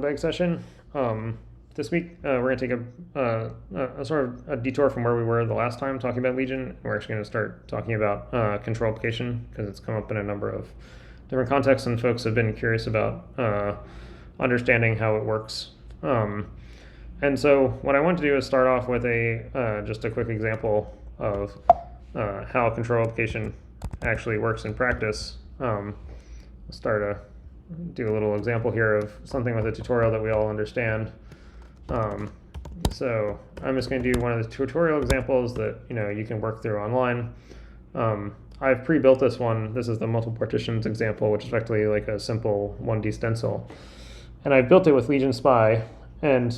bag session. This week we're going to take a sort of a detour from where we were the last time talking about Legion. We're actually going to start talking about control application because it's come up in a number of different contexts and folks have been curious about understanding how it works. And so what I want to do is start off with just a quick example of how control application actually works in practice. Do a little example here of something with a tutorial that we all understand. So I'm just going to do one of the tutorial examples that you can work through online. I've pre-built this one. This is the multiple partitions example, which is effectively like a simple 1D stencil. And I've built it with Legion Spy, and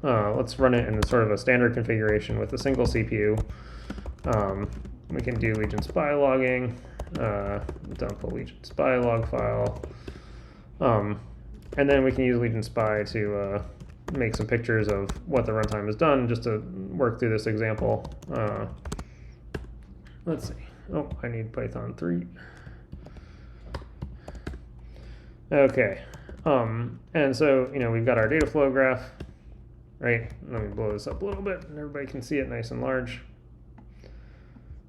let's run it in sort of a standard configuration with a single CPU. We can do Legion Spy logging, dump a Legion Spy log file, and then we can use Legion Spy to make some pictures of what the runtime has done just to work through this example. Let's see. Oh, I need Python 3. Okay. And so, we've got our data flow graph, right? Let me blow this up a little bit and everybody can see it nice and large.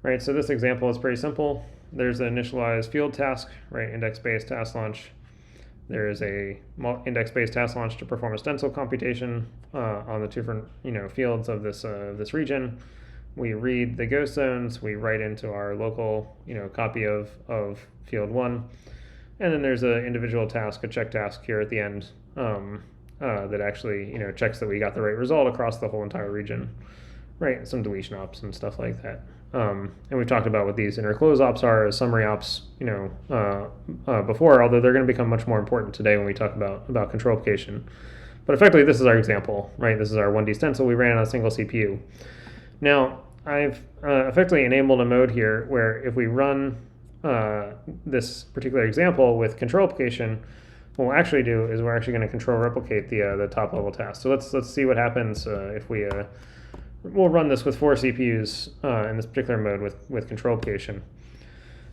Right, so this example is pretty simple. There's an initialized field task, right? Index-based task launch. There is a index-based task launch to perform a stencil computation on the different fields of this region. We read the ghost zones. We write into our local copy of field 1, and then there's an individual task, a check task here at the end that actually checks that we got the right result across the whole entire region. Right, some deletion ops and stuff like that. And we've talked about what these inner close ops are as summary ops, before, although they're going to become much more important today when we talk about control application. But effectively, this is our example, right? This is our 1D stencil we ran on a single CPU. Now, I've effectively enabled a mode here where if we run this particular example with control application, what we'll actually do is we're actually going to control replicate the top level task. So let's see what happens if we'll run this with 4 CPUs in this particular mode with control application.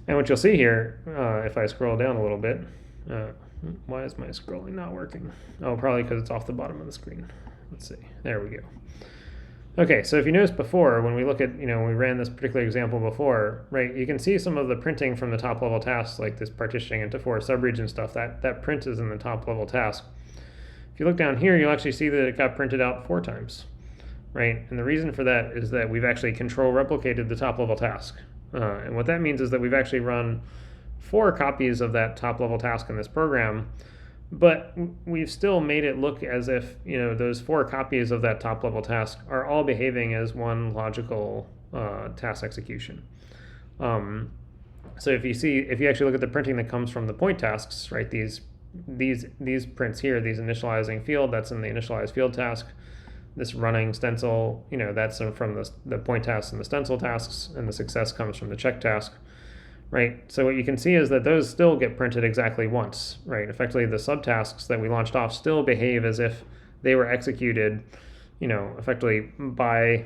And what you'll see here, if I scroll down a little bit, why is my scrolling not working? Oh, probably because it's off the bottom of the screen. Let's see. There we go. Okay, so if you noticed before, when we look at, when we ran this particular example before, right, you can see some of the printing from the top level tasks, like this partitioning into 4 subregion stuff, that print is in the top level task. If you look down here, you'll actually see that it got printed out 4 times. Right, and the reason for that is that we've actually control replicated the top level task. And what that means is that we've actually run 4 copies of that top level task in this program, but we've still made it look as if those 4 copies of that top level task are all behaving as one logical task execution. So if you actually look at the printing that comes from the point tasks, right, these prints here, these initializing field, that's in the initialized field task. This running stencil, that's from the point tasks and the stencil tasks, and the success comes from the check task, right? So what you can see is that those still get printed exactly once, right? Effectively, the subtasks that we launched off still behave as if they were executed, effectively by,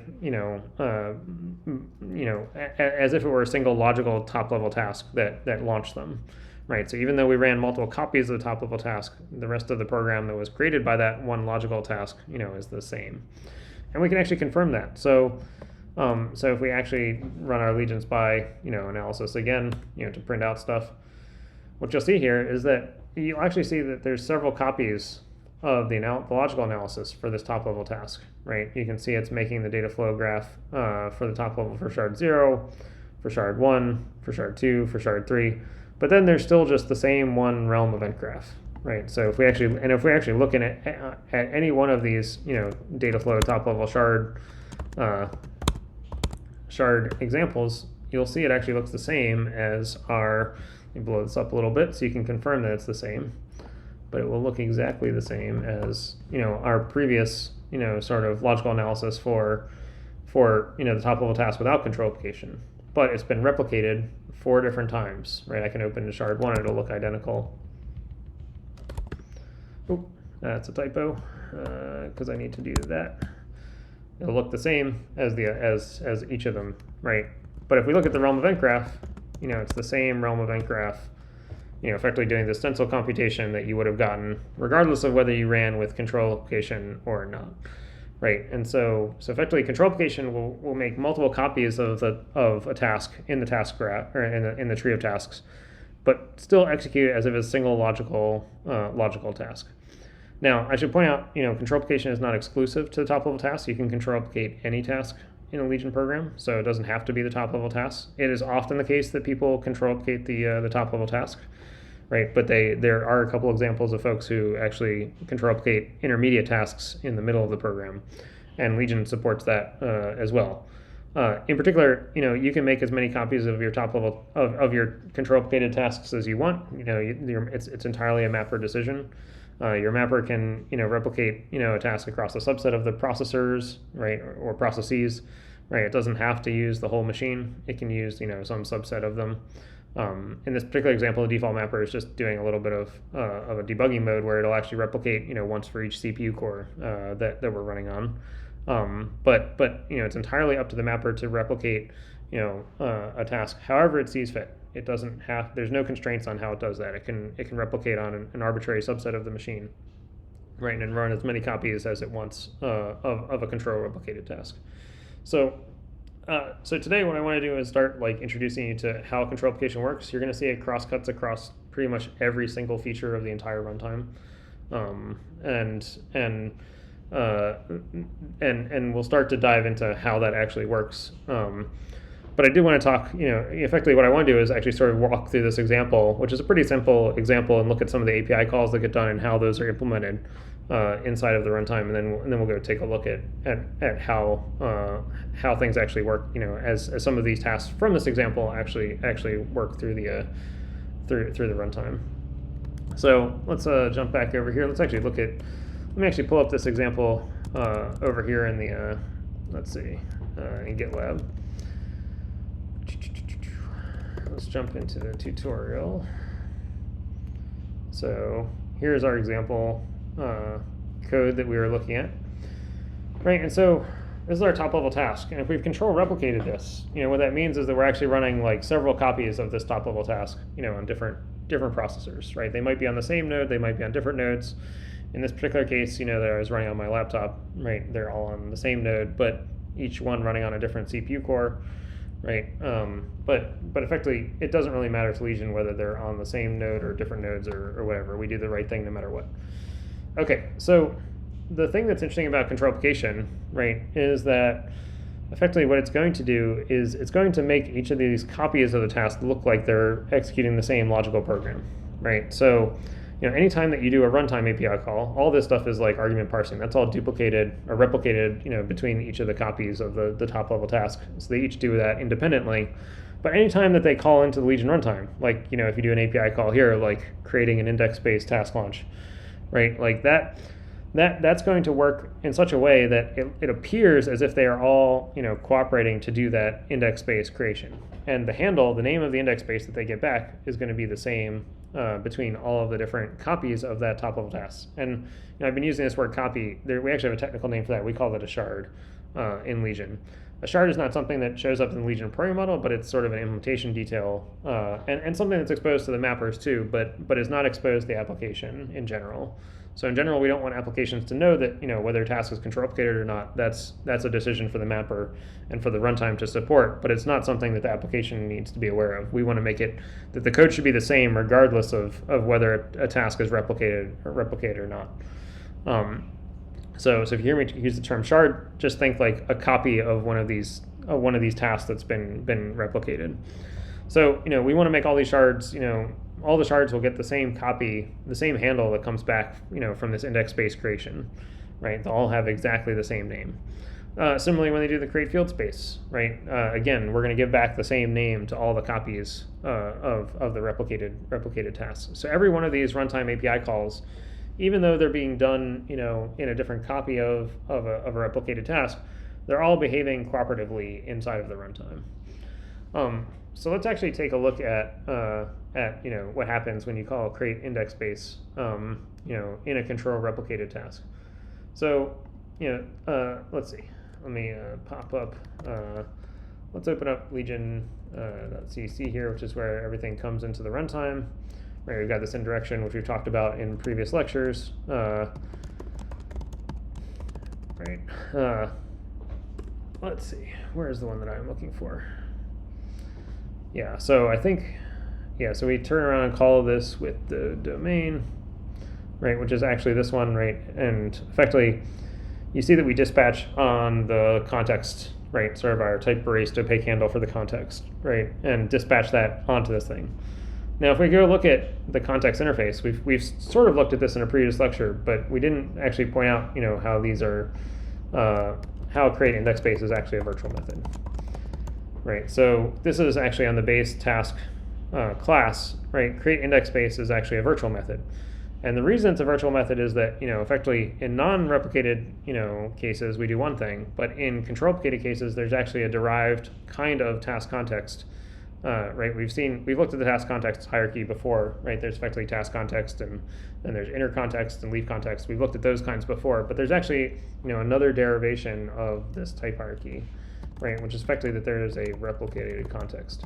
as if it were a single logical top-level task that launched them. Right, so even though we ran multiple copies of the top level task, the rest of the program that was created by that one logical task, is the same. And we can actually confirm that. So if we actually run our Legion Spy, analysis again, to print out stuff, what you'll see here is that you'll actually see that there's several copies of the logical analysis for this top level task, right? You can see it's making the data flow graph for the top level for shard 0, for shard 1, for shard 2, for shard 3. But then there's still just the same one realm event graph, right? So if we actually look at any one of these, data flow top level shard examples, you'll see it actually looks the same as our. Let me blow this up a little bit so you can confirm that it's the same. But it will look exactly the same as our previous sort of logical analysis for the top level task without control application. But it's been replicated 4 different times, right? I can open to shard 1, it'll look identical. Oh, that's a typo, because I need to do that. It'll look the same as as each of them, right? But if we look at the realm event graph, it's the same realm event graph effectively doing the stencil computation that you would have gotten regardless of whether you ran with control application or not, right? And so effectively, control application will make multiple copies of a task in the task graph or in the tree of tasks, but still execute it as if it's a single logical task. Now, I should point out, control application is not exclusive to the top level task. You can control applicate any task in a Legion program, so it doesn't have to be the top level task. It is often the case that people control applicate the top level task, right? But there are a couple examples of folks who actually control applicate intermediate tasks in the middle of the program, and Legion supports that as well. In particular, you can make as many copies of your top level of your control applicated tasks as you want. It's entirely a mapper decision. Your mapper can replicate a task across a subset of the processors, right, or processes, right. It doesn't have to use the whole machine. It can use some subset of them. In this particular example, the default mapper is just doing a little bit of a debugging mode where it'll actually replicate once for each CPU core that we're running on. But it's entirely up to the mapper to replicate a task however it sees fit. It doesn't have, there's no constraints on how it does that. It can replicate on an arbitrary subset of the machine, right, and run as many copies as it wants of a control replicated task. So today what I want to do is start introducing you to how control application works. You're going to see it cross-cuts across pretty much every single feature of the entire runtime, and we'll start to dive into how that actually works. But I do want to talk, effectively what I want to do is actually sort of walk through this example, which is a pretty simple example, and look at some of the API calls that get done and how those are implemented inside of the runtime, and then we'll go take a look at how things actually work, as some of these tasks from this example actually work through the runtime. So let's jump back over here. Let me actually pull up this example over here in the in GitLab. Let's jump into the tutorial. So here's our example code that we were looking at, right? And so this is our top level task. And if we've control replicated this, what that means is that we're actually running several copies of this top level task, on different processors, right? They might be on the same node, they might be on different nodes. In this particular case, that I was running on my laptop, right? They're all on the same node, but each one running on a different CPU core, right? But effectively, it doesn't really matter to Legion whether they're on the same node or different nodes or whatever. We do the right thing no matter what. Okay, so the thing that's interesting about control application, right, is that effectively what it's going to do is it's going to make each of these copies of the task look like they're executing the same logical program, right? So anytime that you do a runtime API call, all this stuff is like argument parsing. That's all duplicated or replicated, between each of the copies of the top level task. So they each do that independently. But anytime that they call into the Legion runtime, if you do an API call here, creating an index-based task launch, right? That's going to work in such a way that it appears as if they are all, cooperating to do that index-based creation. And the name of the index space that they get back is going to be the same between all of the different copies of that top level task. And I've been using this word copy. We actually have a technical name for that. We call it a shard in Legion. A shard is not something that shows up in the Legion program model, but it's sort of an implementation detail and something that's exposed to the mappers too, but is not exposed to the application in general. So in general, we don't want applications to know that whether a task is control replicated or not. That's a decision for the mapper and for the runtime to support, but it's not something that the application needs to be aware of. We want to make it that the code should be the same regardless of whether a task is replicated or not. So if you hear me use the term shard, just think like a copy of one of these tasks that's been replicated. So we want to make all these shards, all the shards will get the same copy, the same handle that comes back, from this index-based creation, right? They'll all have exactly the same name. Similarly, when they do the create field space, right? Again, we're going to give back the same name to all the copies of the replicated tasks. So every one of these runtime API calls, even though they're being done, in a different copy of a replicated task, they're all behaving cooperatively inside of the runtime. So let's actually take a look at what happens when you call create index space, in a control replicated task. So let's see. Let me pop up. Let's open up Legion.cc here, which is where everything comes into the runtime. Right, we've got this indirection, which we've talked about in previous lectures. Right. Let's see. Where is the one that I'm looking for? Yeah, so I think, yeah, so we turn around and call this with the domain, right, which is actually this one, right? And effectively, you see that we dispatch on the context, right, sort of our type erased opaque handle for the context, right, and dispatch that onto this thing. Now, if we go look at the context interface, we've sort of looked at this in a previous lecture, but we didn't actually point out, how these are, how create index space is actually a virtual method, right? So this is actually on the base task class, right? Create index space is actually a virtual method. And the reason it's a virtual method is that, effectively in non-replicated, cases, we do one thing, but in control-replicated cases, there's actually a derived kind of task context, right? We've looked at the task context hierarchy before, right? There's effectively task context and there's inner context and leaf context. We've looked at those kinds before, but there's actually, another derivation of this type hierarchy, right? Which is effectively that there is a replicated context,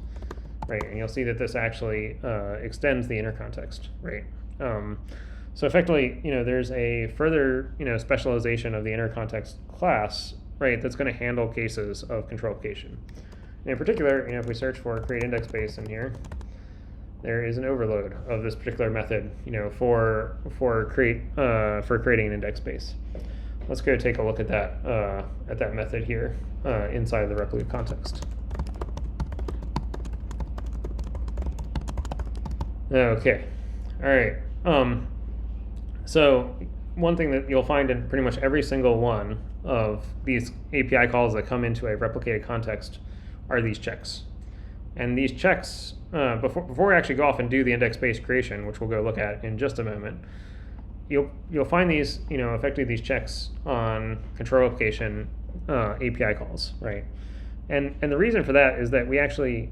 right? And you'll see that this actually extends the inner context, right? So effectively, there's a further, specialization of the inner context class, right, that's going to handle cases of control application. And in particular, if we search for create index space in here, there is an overload of this particular method, for creating an index space. Let's go take a look at that method here inside of the replica context. Okay, all right. So one thing that you'll find in pretty much every single one of these API calls that come into a replicated context are these checks. And these checks, before we actually go off and do the index space creation, which we'll go look at in just a moment, you'll find these, effectively these checks on control application API calls, right? And the reason for that is that we actually,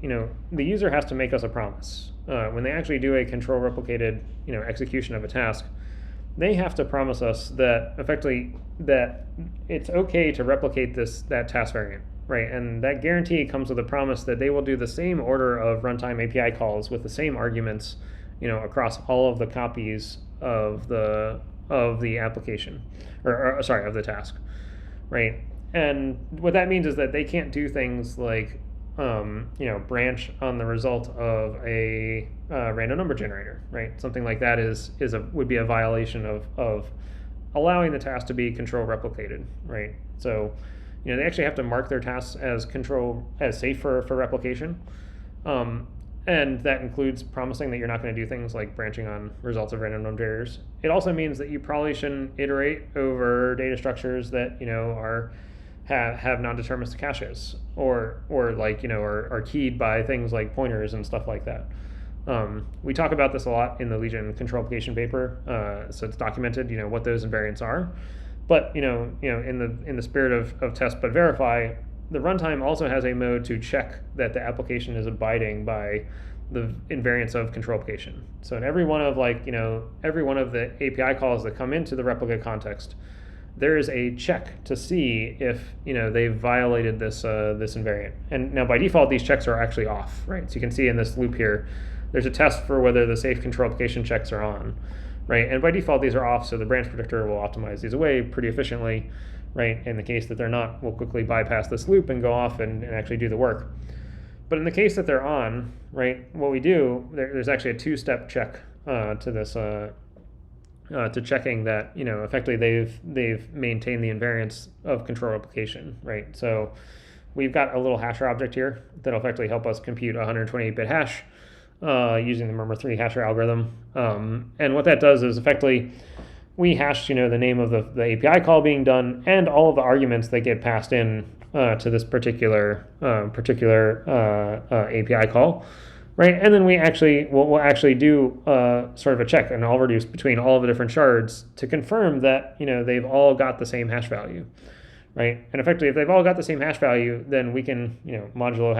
the user has to make us a promise. When they actually do a control replicated, execution of a task, they have to promise us that effectively that it's okay to replicate that task variant, right? And that guarantee comes with a promise that they will do the same order of runtime API calls with the same arguments, across all of the copies of the application, or sorry, of the task, right? And what that means is that they can't do things like branch on the result of a random number generator, right? Something like that would be a violation of allowing the task to be control replicated, right? So, they actually have to mark their tasks as safe for replication, and that includes promising that you're not going to do things like branching on results of random number generators. It also means that you probably shouldn't iterate over data structures that have non-deterministic caches, or are keyed by things like pointers and stuff like that. We talk about this a lot in the Legion control application paper, so it's documented, what those invariants are. But in the spirit of test but verify, the runtime also has a mode to check that the application is abiding by the invariants of control application. So in every one of the API calls that come into the replica context, there is a check to see if they've violated this invariant. And now by default, these checks are actually off, right? So you can see in this loop here, there's a test for whether the safe control application checks are on, right? And by default, these are off, so the branch predictor will optimize these away pretty efficiently, right? In the case that they're not, we'll quickly bypass this loop and go off and actually do the work. But in the case that they're on, right, what we do, there's actually a two-step check to this, to checking that, effectively they've maintained the invariance of control replication, right? So we've got a little hasher object here that'll effectively help us compute a 128-bit hash using the murmur3 hasher algorithm. And what that does is effectively we hash, the name of the API call being done and all of the arguments that get passed in to this particular API call, right? And then we'll actually do sort of a check, and I'll reduce between all of the different shards to confirm that they've all got the same hash value, right? And effectively, if they've all got the same hash value, then we can modulo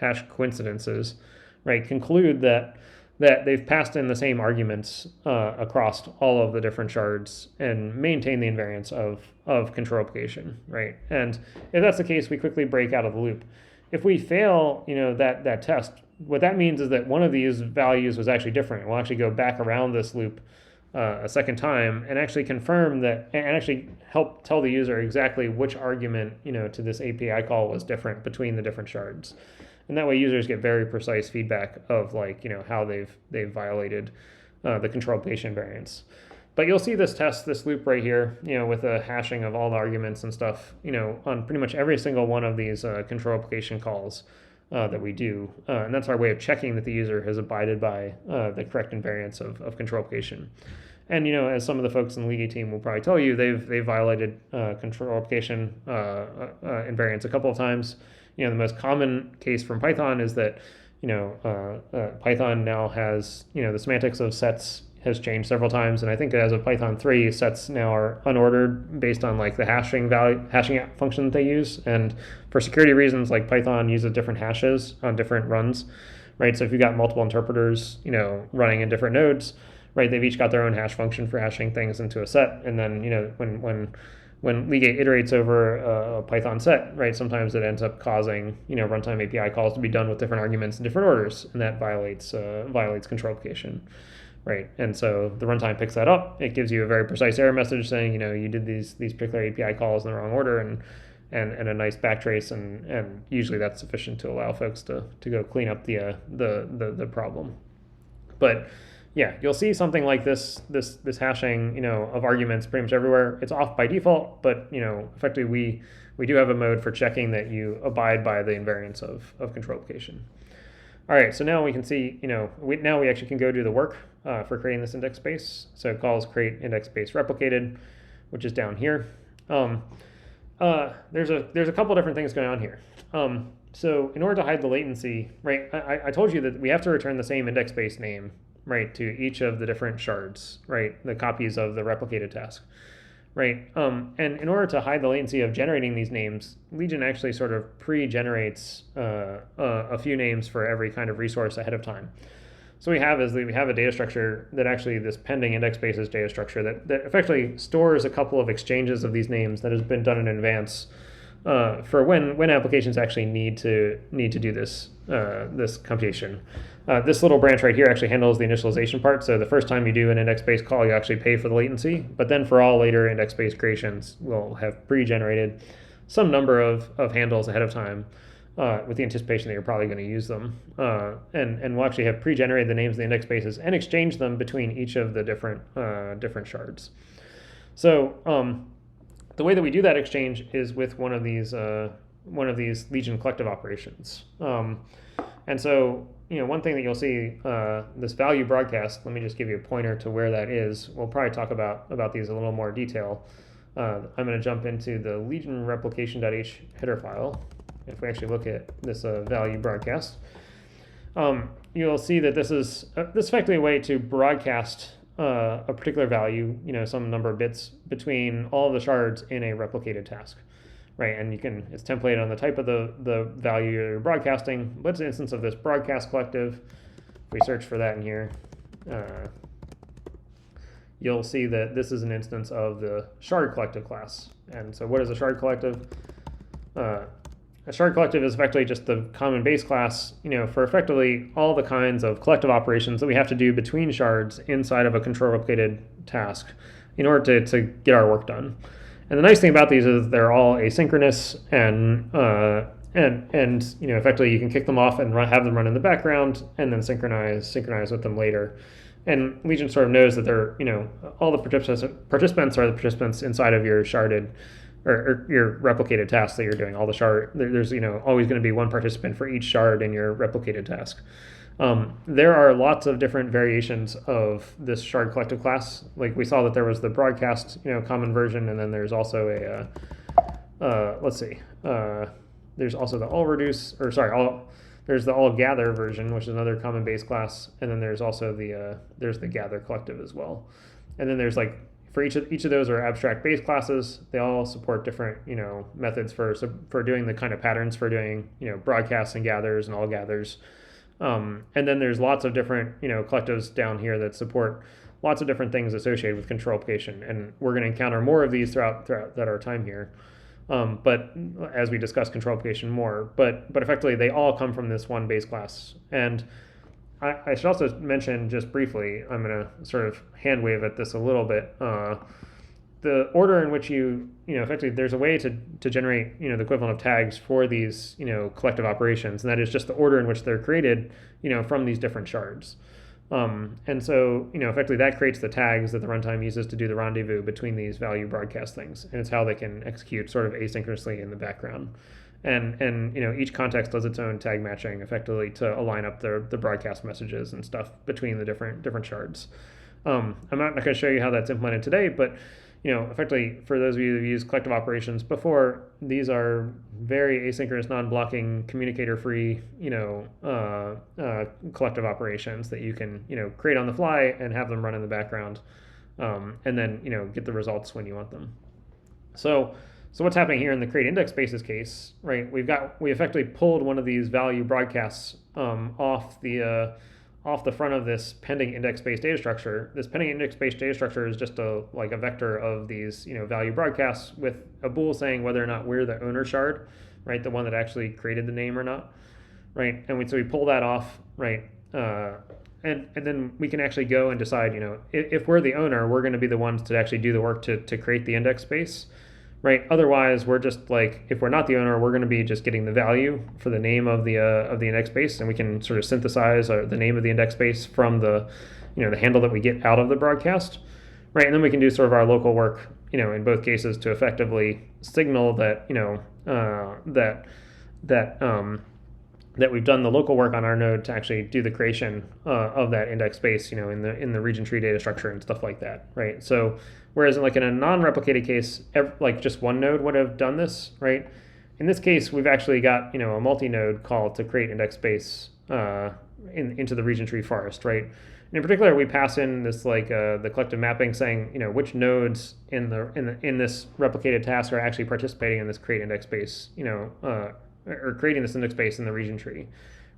hash coincidences, right? Conclude that they've passed in the same arguments across all of the different shards and maintain the invariance of control application, right? And if that's the case, we quickly break out of the loop. If we fail, that test, what that means is that one of these values was actually different. We'll actually go back around this loop a second time and actually confirm that, and actually help tell the user exactly which argument, to this API call was different between the different shards. And that way users get very precise feedback of how they've violated the control location invariance. But you'll see this loop right here, with a hashing of all the arguments and stuff, on pretty much every single one of these control application calls that we do. And that's our way of checking that the user has abided by the correct invariance of control application. And, as some of the folks in the Ligue team will probably tell you, they've violated control application invariance a couple of times. The most common case from Python is that, Python now has, the semantics of sets has changed several times. And I think as of Python 3, sets now are unordered based on the hashing function that they use. And for security reasons, Python uses different hashes on different runs, right? So if you've got multiple interpreters, running in different nodes, right, they've each got their own hash function for hashing things into a set. And then, when Ligue iterates over a Python set, right, sometimes it ends up causing, runtime API calls to be done with different arguments in different orders, and that violates control application, right? And so the runtime picks that up. It gives you a very precise error message saying, you did these particular API calls in the wrong order, and a nice backtrace, and usually that's sufficient to allow folks to go clean up the problem. But yeah, you'll see something like this hashing, of arguments pretty much everywhere. It's off by default, but effectively we do have a mode for checking that you abide by the invariance of control application. All right, so now we can see, we actually can go do the work for creating this index space. So it calls create index space replicated, which is down here. There's a couple different things going on here. So in order to hide the latency, right, I told you that we have to return the same index space name, right, to each of the different shards, right, the copies of the replicated task, right? And in order to hide the latency of generating these names, Legion actually sort of pre-generates a few names for every kind of resource ahead of time. So we have a data structure that actually, this pending index spaces data structure that effectively stores a couple of exchanges of these names that has been done in advance for when applications actually need to do this computation. This little branch right here actually handles the initialization part. So the first time you do an index space call, you actually pay for the latency. But then for all later index space creations, we'll have pre-generated some number of handles ahead of time with the anticipation that you're probably going to use them. And we'll actually have pre-generated the names of the index spaces and exchange them between each of the different shards. So the way that we do that exchange is with one of these Legion collective operations. And so, one thing that you'll see, this value broadcast, let me just give you a pointer to where that is. We'll probably talk about these in a little more detail. I'm going to jump into the Legion replication.h header file. If we actually look at this value broadcast, you'll see that this is effectively a way to broadcast a particular value, some number of bits between all of the shards in a replicated task, right? And it's templated on the type of the value you're broadcasting. But it's an instance of this broadcast collective. If we search for that in here, you'll see that this is an instance of the shard collective class. And so what is a shard collective? A shard collective is effectively just the common base class, for effectively all the kinds of collective operations that we have to do between shards inside of a control replicated task in order to get our work done. And the nice thing about these is they're all asynchronous, and effectively you can kick them off and have them run in the background and then synchronize with them later. And Legion sort of knows that they're, all the participants are the participants inside of your sharded or your replicated task that you're doing. All the shard, there's always going to be one participant for each shard in your replicated task. There are lots of different variations of this shard collective class. Like we saw that there was the broadcast, common version, and then there's also there's also the all reduce, there's the all gather version, which is another common base class, and then there's also there's the gather collective as well. And then there's for each of those are abstract base classes. They all support different, methods for doing the kind of patterns for doing, broadcasts and gathers and all gathers. And then there's lots of different, collectives down here that support lots of different things associated with control application. And we're going to encounter more of these throughout our time here. but as we discuss control application more, but effectively they all come from this one base class. And I should also mention just briefly, I'm going to sort of hand wave at this a little bit. The order in which effectively there's a way to generate, the equivalent of tags for these, collective operations, and that is just the order in which they're created, from these different shards. And so, effectively that creates the tags that the runtime uses to do the rendezvous between these value broadcast things, and it's how they can execute sort of asynchronously in the background. And each context does its own tag matching effectively to align up the broadcast messages and stuff between the different shards. I'm not going to show you how that's implemented today, but effectively, for those of you who've used collective operations before, these are very asynchronous, non-blocking, communicator-free, collective operations that you can, create on the fly and have them run in the background, and then, get the results when you want them. So what's happening here in the create index spaces case, right? We effectively pulled one of these value broadcasts off the front of this pending index-based data structure. This pending index-based data structure is just a vector of these value broadcasts with a bool saying whether or not we're the owner shard, right, the one that actually created the name or not, right? And so we pull that off, right, and then we can actually go and decide, if we're the owner, we're going to be the ones to actually do the work to create the index space. Right. Otherwise, we're just if we're not the owner, we're going to be just getting the value for the name of the index space, and we can sort of synthesize the name of the index space from the the handle that we get out of the broadcast, right? And then we can do sort of our local work, in both cases to effectively signal that that we've done the local work on our node to actually do the creation of that index space, in the region tree data structure and stuff like that, right? So whereas in a non-replicated case, just one node would have done this, right? In this case, we've actually got a multi-node call to create index space into the region tree forest, right? And in particular, we pass in this the collective mapping saying which nodes in this replicated task are actually participating in this create index space, or creating this index space in the region tree,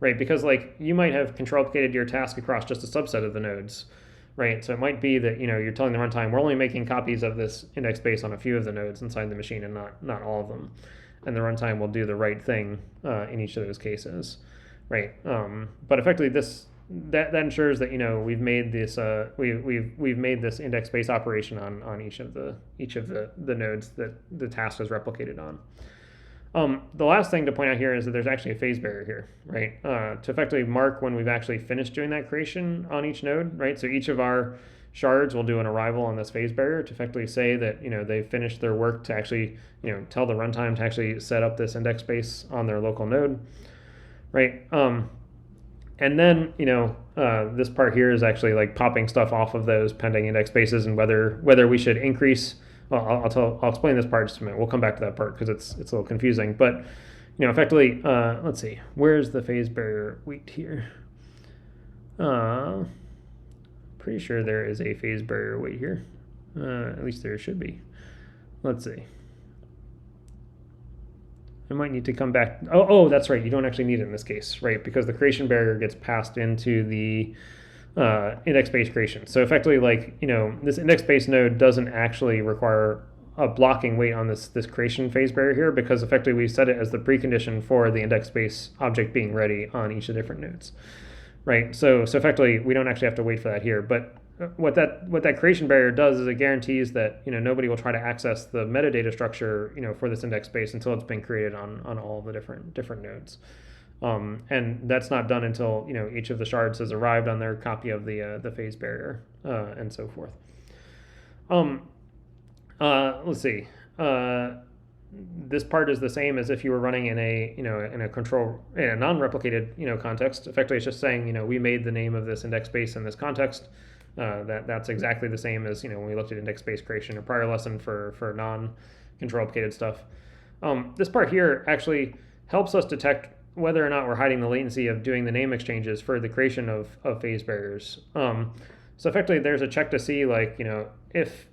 right? Because you might have control replicated your task across just a subset of the nodes, right? So it might be that you're telling the runtime we're only making copies of this index space on a few of the nodes inside the machine and not all of them, and the runtime will do the right thing in each of those cases, right? But effectively that ensures that we've made this we've made this index space operation on each of the nodes that the task is replicated on. The last thing to point out here is that there's actually a phase barrier here, right? To effectively mark when we've actually finished doing that creation on each node, right? So each of our shards will do an arrival on this phase barrier to effectively say that, they've finished their work to actually, tell the runtime to actually set up this index space on their local node, right? And then, this part here is actually popping stuff off of those pending index spaces and whether we should increase. Well, I'll explain this part just a minute. We'll come back to that part because it's a little confusing. But effectively, let's see. Where's the phase barrier weight here? Pretty sure there is a phase barrier weight here. At least there should be. Let's see. I might need to come back. Oh, that's right. You don't actually need it in this case, right? Because the creation barrier gets passed into the index-based creation. So effectively, this index-based node doesn't actually require a blocking weight on this creation phase barrier here, because effectively we set it as the precondition for the index-based object being ready on each of the different nodes, right? So effectively we don't actually have to wait for that here. But what that creation barrier does is it guarantees that nobody will try to access the metadata structure for this index space until it's been created on all the different nodes. And that's not done until each of the shards has arrived on their copy of the phase barrier and so forth. Let's see. This part is the same as if you were running in a non-replicated context. Effectively, it's just saying we made the name of this index space in this context. That's exactly the same as when we looked at index space creation, a prior lesson for non-control replicated stuff. This part here actually helps us detect whether or not we're hiding the latency of doing the name exchanges for the creation of phase barriers. So effectively, there's a check to see if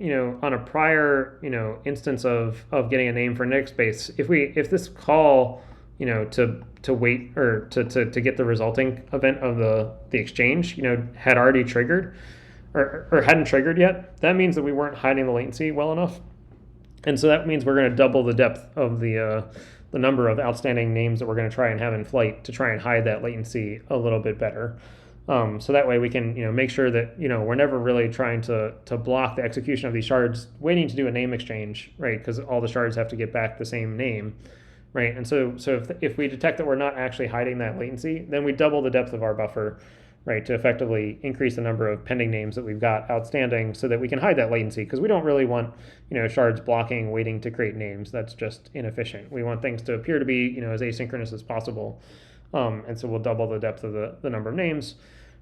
on a prior instance of getting a name for an index space, if this call to wait or to get the resulting event of the exchange had already triggered or hadn't triggered yet, that means that we weren't hiding the latency well enough. And so that means we're going to double the depth of the number of outstanding names that we're going to try and have in flight to try and hide that latency a little bit better. So that way we can make sure that we're never really trying to block the execution of these shards waiting to do a name exchange, right? Because all the shards have to get back the same name, right? And so if we detect that we're not actually hiding that latency, then we double the depth of our buffer, right, to effectively increase the number of pending names that we've got outstanding so that we can hide that latency, because we don't really want shards blocking waiting to create names. That's just inefficient. We want things to appear to be as asynchronous as possible, and so we'll double the depth of the number of names,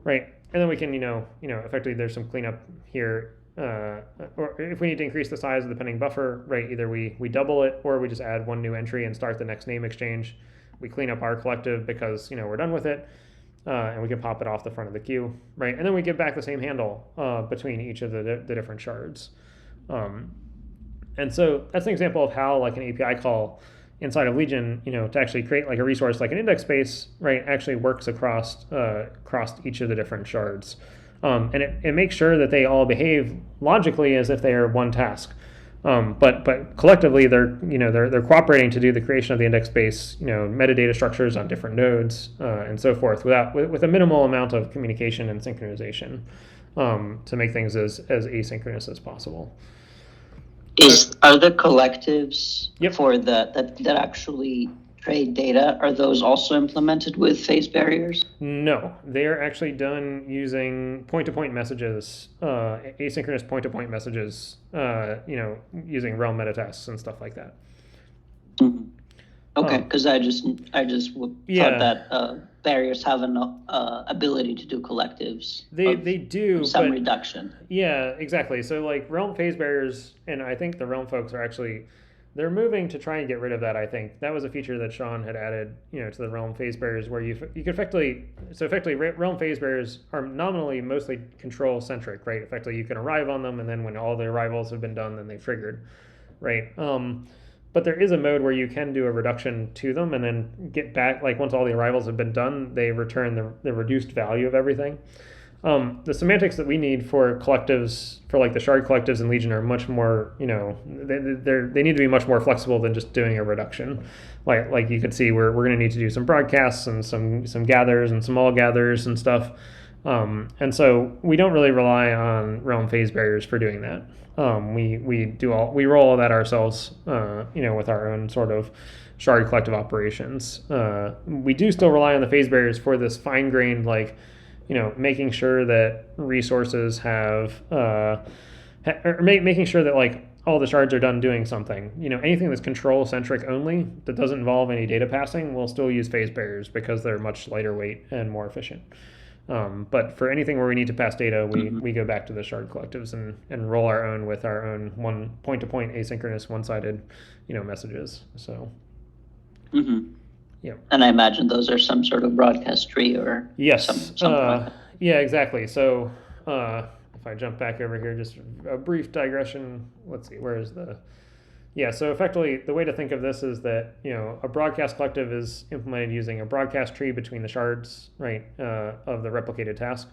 right? And then we can effectively there's some cleanup here, or if we need to increase the size of the pending buffer, right, either we double it or we just add one new entry and start the next name exchange. We clean up our collective because we're done with it. And we can pop it off the front of the queue, right? And then we give back the same handle between each of the different shards. And so that's an example of how like an API call inside of Legion, to actually create like a resource like an index space, right, actually works across each of the different shards. And it makes sure that they all behave logically as if they are one task. But collectively they're cooperating to do the creation of the index space, metadata structures on different nodes, and so forth, with a minimal amount of communication and synchronization, to make things as asynchronous as possible. Are the collectives Yep. for that actually trade data, are those also implemented with phase barriers? No, they are actually done using point-to-point messages, asynchronous point-to-point messages, using realm metatasks and stuff like that. Mm-hmm. Okay, because I just Yeah. thought that barriers have an ability to do collectives. They do some but, reduction. Yeah, exactly. So like realm phase barriers, and I think the realm folks are actually they're moving to try and get rid of that. I think that was a feature that Sean had added, to the realm phase barriers, where you could effectively realm phase barriers are nominally mostly control centric, right? Effectively, you can arrive on them, and then when all the arrivals have been done, then they've triggered, right? But there is a mode where you can do a reduction to them, and then get back, like once all the arrivals have been done, they return the reduced value of everything. The semantics that we need for collectives, for like the shard collectives in Legion, are much more, they need to be much more flexible than just doing a reduction. Like you could see, we're going to need to do some broadcasts and some gathers and some all gathers and stuff. And so we don't really rely on realm phase barriers for doing that. We roll all that ourselves, with our own sort of shard collective operations. We do still rely on the phase barriers for this fine-grained, like, making sure that resources have, making sure that like all the shards are done doing something. Anything that's control centric only that doesn't involve any data passing will still use phase barriers because they're much lighter weight and more efficient. But for anything where we need to pass data, we go back to the shard collectives and roll our own with our own one point-to-point asynchronous one-sided, messages. So. Mm-hmm. Yeah. And I imagine those are some sort of broadcast tree or yes. something like that. Yeah, exactly. So if I jump back over here, just a brief digression. Let's see, where is the... Yeah, so effectively, the way to think of this is that, a broadcast collective is implemented using a broadcast tree between the shards, right, of the replicated task.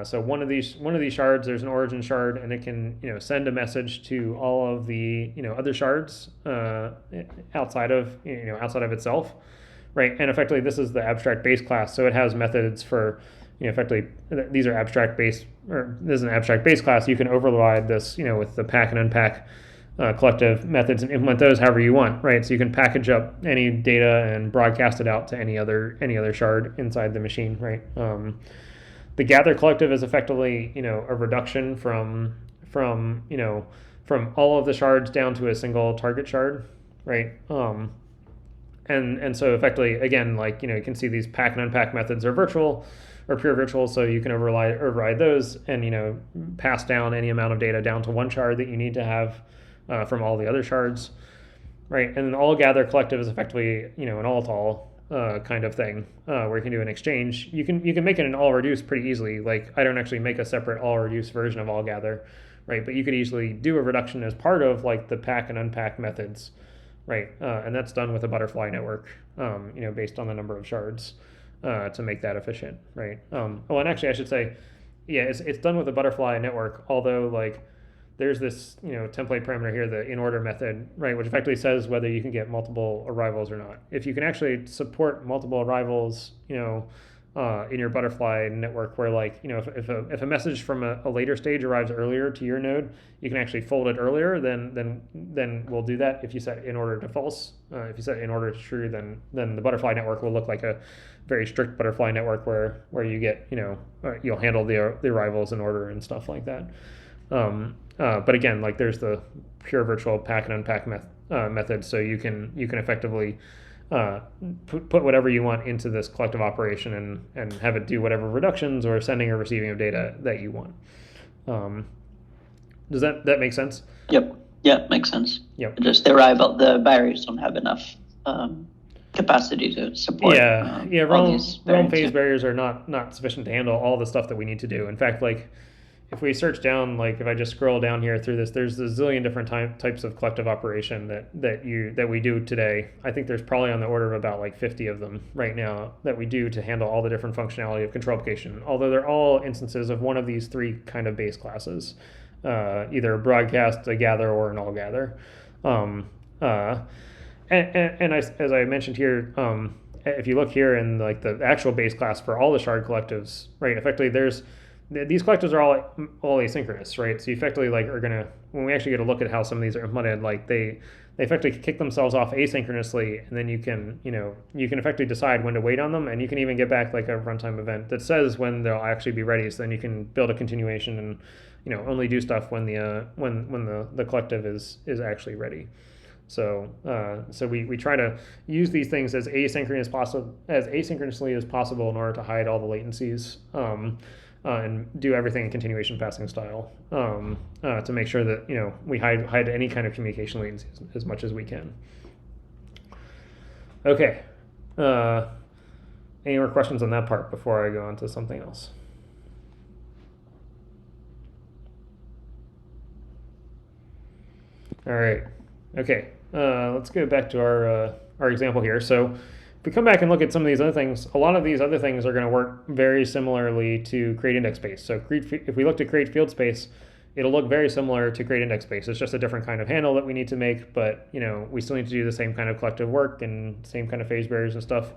So one of these shards, there's an origin shard, and it can, send a message to all of the, other shards outside of itself. Right, and effectively this is the abstract base class, so it has methods for, effectively these are abstract base, or this is an abstract base class. You can override this, with the pack and unpack collective methods and implement those however you want, right? So you can package up any data and broadcast it out to any other shard inside the machine, right? The gather collective is effectively, a reduction from all of the shards down to a single target shard, right? And so effectively, again, like, you can see these pack and unpack methods are virtual or pure virtual, so you can override those and, pass down any amount of data down to one shard that you need to have from all the other shards, right? And then all gather collective is effectively, an all-to-all kind of thing, where you can do an exchange. You can make it an all reduce pretty easily. Like, I don't actually make a separate all reduce version of all gather, right? But you could easily do a reduction as part of like the pack and unpack methods. Right, and that's done with a butterfly network, based on the number of shards, to make that efficient, right? And actually I should say, yeah, it's done with a butterfly network, although like there's this, template parameter here, the in order method, right, which effectively says whether you can get multiple arrivals or not. If you can actually support multiple arrivals, in your butterfly network, where like, if a message from a later stage arrives earlier to your node, you can actually fold it earlier, then we'll do that. If you set in order to false, if you set in order to true, then the butterfly network will look like a very strict butterfly network where you get, you'll handle the arrivals in order and stuff like that. But again, like there's the pure virtual pack and unpack method, so you can effectively put whatever you want into this collective operation and have it do whatever reductions or sending or receiving of data that you want. Does that make sense? Yep. Yeah, makes sense. Yep. Just the barriers don't have enough capacity to support. Realm phase barriers are not sufficient to handle all the stuff that we need to do. In fact, like if we search down, like if I just scroll down here through this, there's a zillion different types of collective operation that we do today. I think there's probably on the order of about like 50 of them right now that we do to handle all the different functionality of control application, although they're all instances of one of these three kind of base classes, either a broadcast, a gather, or an all gather. And as I mentioned here, if you look here in like the actual base class for all the shard collectives, right, effectively these collectives are all asynchronous, right? So you effectively like are gonna, when we actually get a look at how some of these are implemented, like they effectively kick themselves off asynchronously, and then you can effectively decide when to wait on them, and you can even get back like a runtime event that says when they'll actually be ready. So then you can build a continuation and only do stuff when the collective is actually ready. So we try to use these things as asynchronously as possible in order to hide all the latencies. And do everything in continuation passing style to make sure that we hide any kind of communication latency as much as we can. Okay. Any more questions on that part before I go on to something else? All right. Okay. Let's go back to our example here. So if we come back and look at some of these other things, a lot of these other things are going to work very similarly to create index space. So if we look to create field space, it'll look very similar to create index space. It's just a different kind of handle that we need to make, but we still need to do the same kind of collective work and same kind of phase barriers and stuff.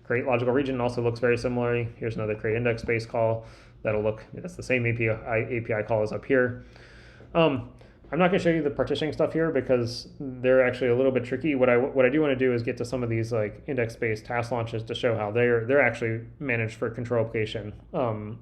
Create logical region also looks very similarly. Here's another create index space call. That's the same API call as up here. I'm not going to show you the partitioning stuff here because they're actually a little bit tricky. What I do want to do is get to some of these like index space task launches to show how they're actually managed for control application. And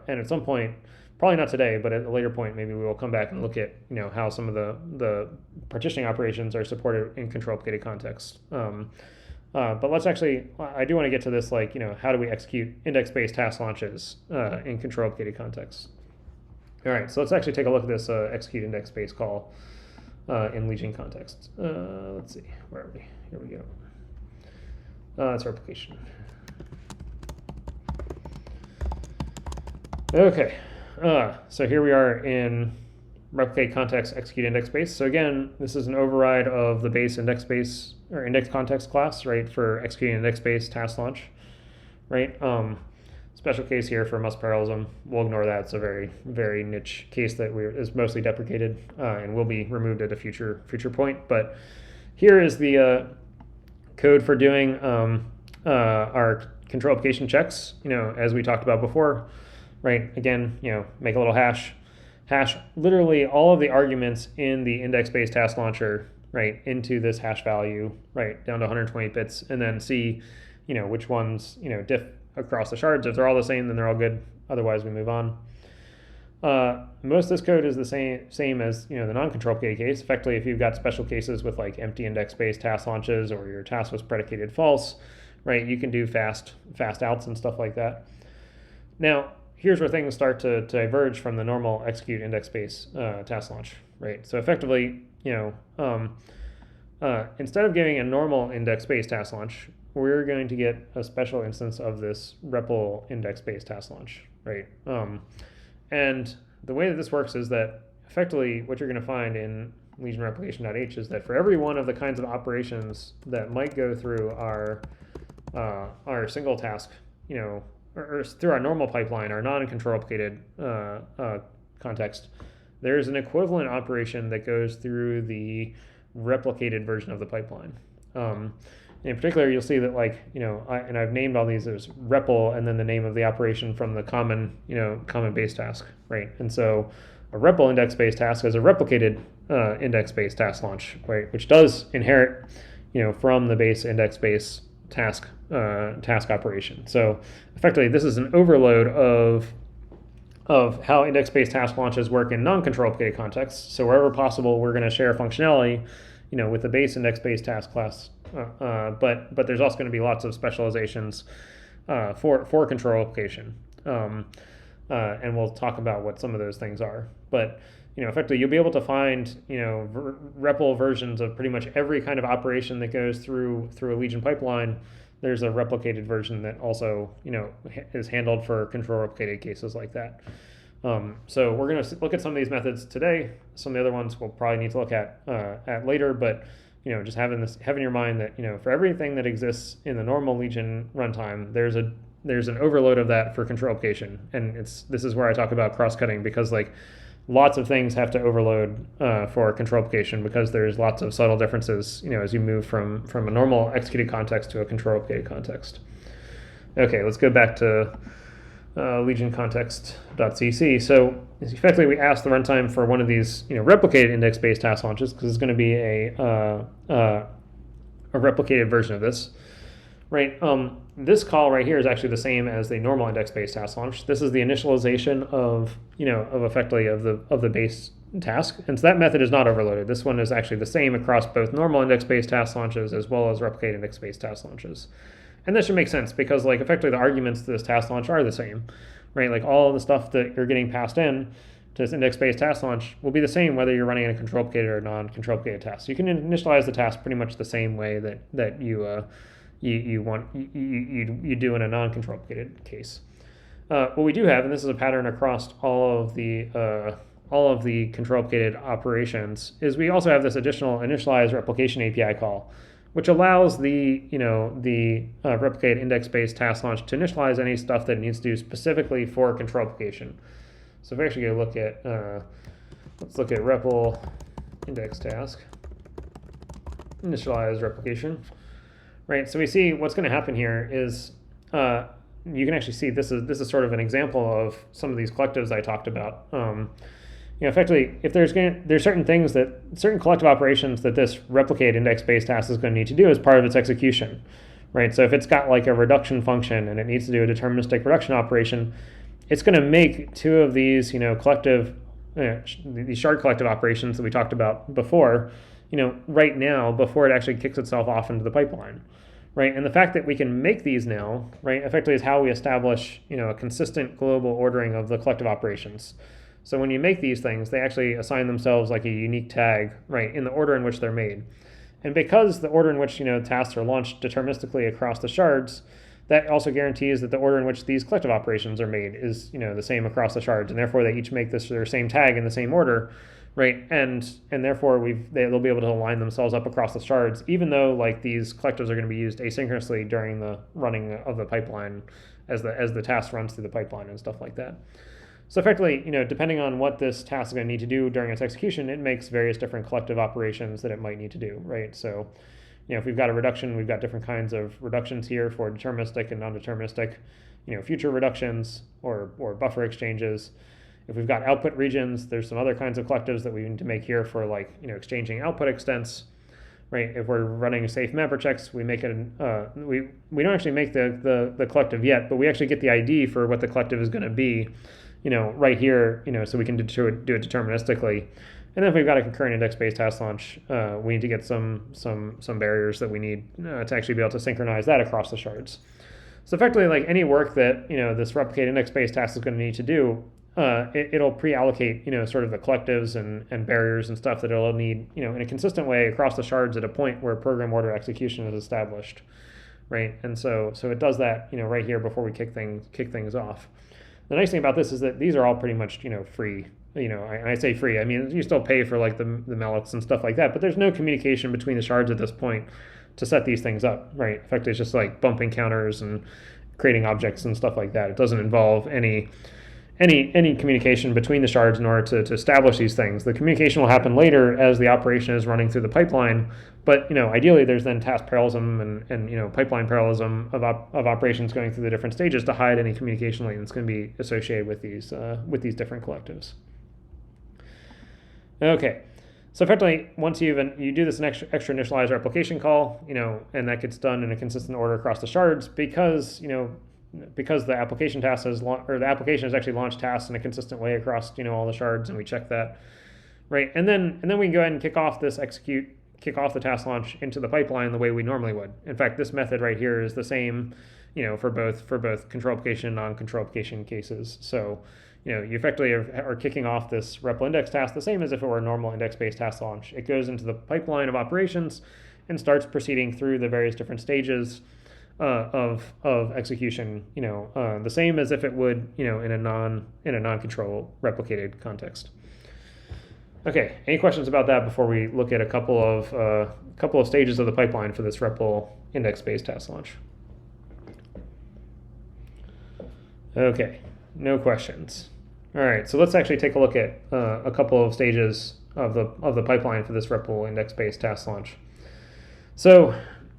at some point, probably not today, but at a later point, maybe we will come back and look at how some of the partitioning operations are supported in control applicated context. But let's actually, I do want to get to this, like how do we execute index space task launches in control applicated context. All right, so let's actually take a look at this execute index space call in Legion context. Let's see, where are we? Here we go. That's replication. Okay, so here we are in replicate context execute index space. So again, this is an override of the base index space or index context class, right, for executing index space task launch, right? Special case here for must parallelism. We'll ignore that. It's a very, very niche case that is mostly deprecated and will be removed at a future point. But here is the code for doing our control application checks, as we talked about before, right? Again, make a little hash literally all of the arguments in the index-based task launcher, right, into this hash value, right, down to 120 bits, and then see, which ones, diff across the shards. If they're all the same, then they're all good. Otherwise, we move on. Most of this code is the same as the non-control applicated case. Effectively, if you've got special cases with like empty index-based task launches or your task was predicated false, right, you can do fast outs and stuff like that. Now, here's where things start to diverge from the normal execute index-based task launch, right? So effectively, instead of giving a normal index-based task launch, we're going to get a special instance of this REPL index-based task launch, right? And the way that this works is that effectively what you're going to find in Legion replication.h is that for every one of the kinds of operations that might go through our single task, or through our normal pipeline, our non-control applicated context, there's an equivalent operation that goes through the replicated version of the pipeline. In particular, you'll see that and I've named all these as REPL and then the name of the operation from the common base task, right? And so a REPL index-based task is a replicated index-based task launch, right? Which does inherit, from the base index-based task operation. So effectively, this is an overload of how index-based task launches work in non-control replicated contexts. So wherever possible, we're going to share functionality, with the base index-based task class. But there's also going to be lots of specializations for control replication. And we'll talk about what some of those things are. But effectively, you'll be able to find REPL versions of pretty much every kind of operation that goes through a Legion pipeline. There's a replicated version that also is handled for control replicated cases like that. So we're going to look at some of these methods today. Some of the other ones we'll probably need to look at later. But just having in your mind that for everything that exists in the normal Legion runtime, there's an overload of that for control replication. And this is where I talk about cross-cutting, because lots of things have to overload for control replication, because there's lots of subtle differences as you move from a normal executed context to a control replicated context. Okay, let's go back to Legion context.cc. So effectively, we asked the runtime for one of these replicated index-based task launches, because it's going to be a replicated version of this. Right. This call right here is actually the same as the normal index-based task launch. This is the initialization of effectively of the base task, and so that method is not overloaded. This one is actually the same across both normal index-based task launches as well as replicated index-based task launches. And this should make sense, because effectively the arguments to this task launch are the same, right? All the stuff that you're getting passed in to this index-based task launch will be the same whether you're running a control replicated or non-control replicated task. So you can initialize the task pretty much the same way that you do in a non-control replicated case. What we do have, and this is a pattern across all of the control replicated operations, is we also have this additional initialize replication API call, which allows the replicated index-based task launch to initialize any stuff that it needs to do specifically for control replication. So if we actually go look at let's look at REPL index task initialize replication. Right, so we see what's going to happen here is you can actually see this is sort of an example of some of these collectives I talked about. Effectively, if there's certain collective operations that this replicate index-based task is going to need to do as part of its execution, right? So if it's got a reduction function and it needs to do a deterministic reduction operation, it's going to make two of these collective these shard collective operations that we talked about before, right now before it actually kicks itself off into the pipeline. Right, and the fact that we can make these now, right, effectively is how we establish, a consistent global ordering of the collective operations. So when you make these things, they actually assign themselves a unique tag, right, in the order in which they're made. And because the order in which, tasks are launched deterministically across the shards, that also guarantees that the order in which these collective operations are made is, the same across the shards, and therefore they each make their same tag in the same order. Right, and therefore they'll be able to align themselves up across the shards, even though these collectives are going to be used asynchronously during the running of the pipeline, as the task runs through the pipeline and stuff like that. So effectively, depending on what this task is going to need to do during its execution, it makes various different collective operations that it might need to do. Right, so if we've got a reduction, we've got different kinds of reductions here for deterministic and non-deterministic, future reductions or buffer exchanges. If we've got output regions, there's some other kinds of collectives that we need to make here for exchanging output extents, right? If we're running safe mapper checks, we make it. We don't actually make the collective yet, but we actually get the ID for what the collective is going to be, right here, so we can do it deterministically. And then if we've got a concurrent index-based task launch, we need to get some barriers that we need to actually be able to synchronize that across the shards. So effectively, any work that this replicate index-based task is going to need to do, it'll pre-allocate, sort of the collectives and barriers and stuff that it'll need, in a consistent way across the shards at a point where program order execution is established, right? And so it does that, right here before we kick things off. The nice thing about this is that these are all pretty much, free. And I say free, I mean, you still pay for the mallocs and stuff like that, but there's no communication between the shards at this point to set these things up, right? In fact, it's just bumping counters and creating objects and stuff like that. It doesn't involve any any communication between the shards in order to establish these things. The communication will happen later as the operation is running through the pipeline, but ideally there's then task parallelism and pipeline parallelism of operations going through the different stages to hide any communication link that's going to be associated with these different collectives. Okay, so effectively once you do this extra initialized replication call, and that gets done in a consistent order across the shards because the application task the application has actually launched tasks in a consistent way across all the shards, and we check that, right? And then we can go ahead and kick off the task launch into the pipeline the way we normally would. In fact, this method right here is the same, for both control application and non-control application cases. So you effectively are kicking off this REPL index task the same as if it were a normal index-based task launch. It goes into the pipeline of operations and starts proceeding through the various different stages of execution, the same as if it would, in a non-control replicated context. Okay, any questions about that before we look at a couple of stages of the pipeline for this REPL index-based task launch? Okay, no questions. All right, so let's actually take a look at a couple of stages of the pipeline for this REPL index-based task launch. So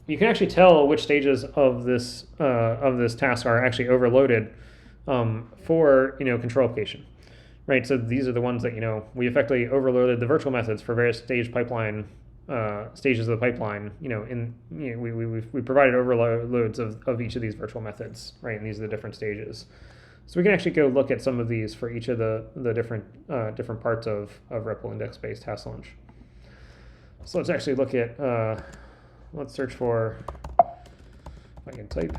you can actually tell which stages of this task are actually overloaded for control application, right? So these are the ones that we effectively overloaded the virtual methods for various stages of the pipeline. We provided overloads of each of these virtual methods, right? And these are the different stages. So we can actually go look at some of these for each of the different parts of REPL index-based task launch. So let's actually look at. Let's search for, if I can type,